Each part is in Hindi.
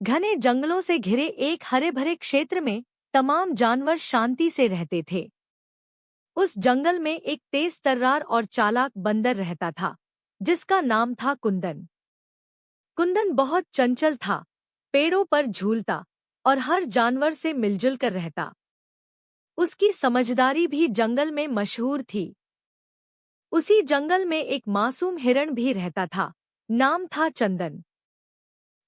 घने जंगलों से घिरे एक हरे भरे क्षेत्र में तमाम जानवर शांति से रहते थे। उस जंगल में एक तेज तर्रार और चालाक बंदर रहता था, जिसका नाम था कुंदन। कुंदन बहुत चंचल था, पेड़ों पर झूलता और हर जानवर से मिलजुल कर रहता। उसकी समझदारी भी जंगल में मशहूर थी। उसी जंगल में एक मासूम हिरण भी रहता था, नाम था चंदन।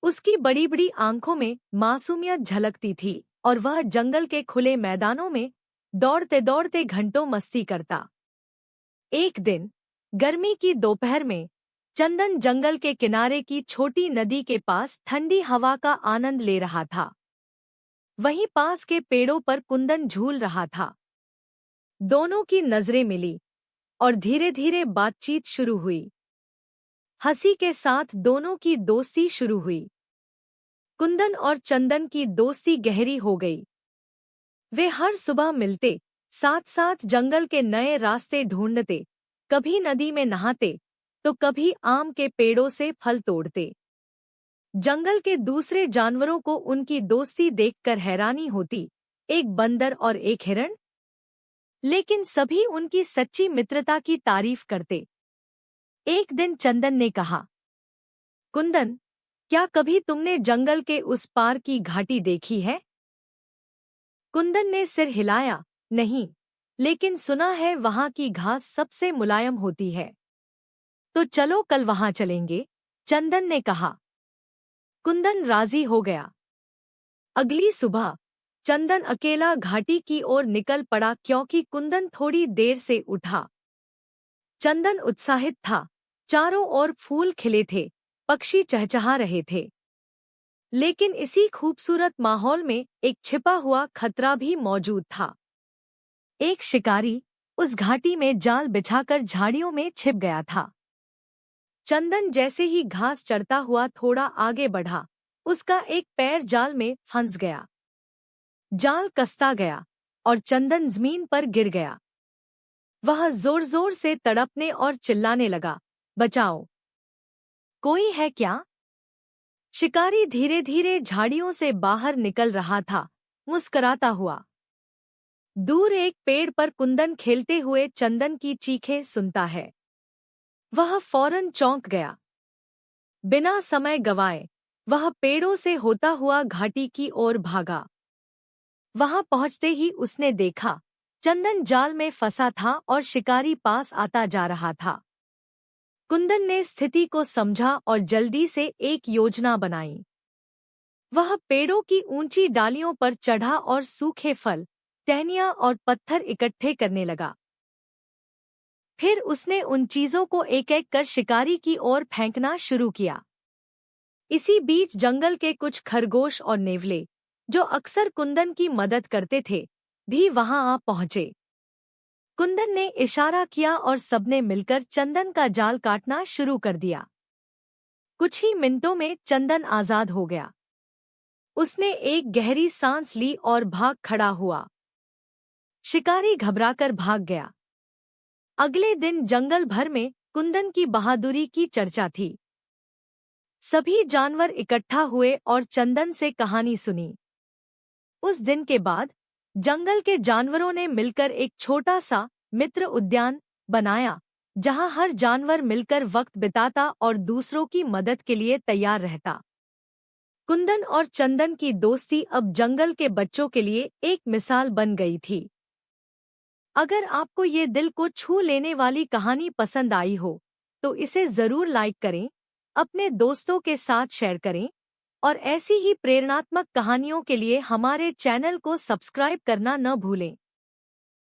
उसकी बड़ी बड़ी आंखों में मासूमियत झलकती थी और वह जंगल के खुले मैदानों में दौड़ते दौड़ते घंटों मस्ती करता। एक दिन गर्मी की दोपहर में चंदन जंगल के किनारे की छोटी नदी के पास ठंडी हवा का आनंद ले रहा था। वहीं पास के पेड़ों पर कुंदन झूल रहा था। दोनों की नजरें मिली और धीरे धीरे बातचीत शुरू हुई। हंसी के साथ दोनों की दोस्ती शुरू हुई। कुंदन और चंदन की दोस्ती गहरी हो गई। वे हर सुबह मिलते, साथ साथ जंगल के नए रास्ते ढूंढते, कभी नदी में नहाते तो कभी आम के पेड़ों से फल तोड़ते। जंगल के दूसरे जानवरों को उनकी दोस्ती देखकर हैरानी होती, एक बंदर और एक हिरण, लेकिन सभी उनकी सच्ची मित्रता की तारीफ करते। एक दिन चंदन ने कहा, कुंदन, क्या कभी तुमने जंगल के उस पार की घाटी देखी है? कुंदन ने सिर हिलाया, नहीं, लेकिन सुना है वहां की घास सबसे मुलायम होती है। तो चलो कल वहां चलेंगे, चंदन ने कहा। कुंदन राजी हो गया। अगली सुबह चंदन अकेला घाटी की ओर निकल पड़ा क्योंकि कुंदन थोड़ी देर से उठा। चंदन उत्साहित था, चारों ओर फूल खिले थे, पक्षी चहचहा रहे थे। लेकिन इसी खूबसूरत माहौल में एक छिपा हुआ खतरा भी मौजूद था। एक शिकारी उस घाटी में जाल बिछाकर झाड़ियों में छिप गया था। चंदन जैसे ही घास चढ़ता हुआ थोड़ा आगे बढ़ा, उसका एक पैर जाल में फंस गया। जाल कसता गया और चंदन जमीन पर गिर गया। वह जोर जोर से तड़पने और चिल्लाने लगा, बचाओ, कोई है क्या? शिकारी धीरे धीरे झाड़ियों से बाहर निकल रहा था, मुस्कुराता हुआ। दूर एक पेड़ पर कुंदन खेलते हुए चंदन की चीखें सुनता है। वह फौरन चौंक गया। बिना समय गवाए वह पेड़ों से होता हुआ घाटी की ओर भागा। वहां पहुंचते ही उसने देखा, चंदन जाल में फंसा था और शिकारी पास आता जा रहा था। कुंदन ने स्थिति को समझा और जल्दी से एक योजना बनाई। वह पेड़ों की ऊंची डालियों पर चढ़ा और सूखे फल, टहनियां और पत्थर इकट्ठे करने लगा। फिर उसने उन चीजों को एक एक कर शिकारी की ओर फेंकना शुरू किया। इसी बीच जंगल के कुछ खरगोश और नेवले, जो अक्सर कुंदन की मदद करते थे, भी वहां आ पहुंचे। कुंदन ने इशारा किया और सबने मिलकर चंदन का जाल काटना शुरू कर दिया। कुछ ही मिनटों में चंदन आजाद हो गया। उसने एक गहरी सांस ली और भाग खड़ा हुआ। शिकारी घबराकर भाग गया। अगले दिन जंगल भर में कुंदन की बहादुरी की चर्चा थी। सभी जानवर इकट्ठा हुए और चंदन से कहानी सुनी। उस दिन के बाद जंगल के जानवरों ने मिलकर एक छोटा सा मित्र उद्यान बनाया, जहां हर जानवर मिलकर वक्त बिताता और दूसरों की मदद के लिए तैयार रहता। कुंदन और चंदन की दोस्ती अब जंगल के बच्चों के लिए एक मिसाल बन गई थी। अगर आपको ये दिल को छू लेने वाली कहानी पसंद आई हो, तो इसे जरूर लाइक करें, अपने दोस्तों के साथ शेयर करें और ऐसी ही प्रेरणात्मक कहानियों के लिए हमारे चैनल को सब्सक्राइब करना न भूलें।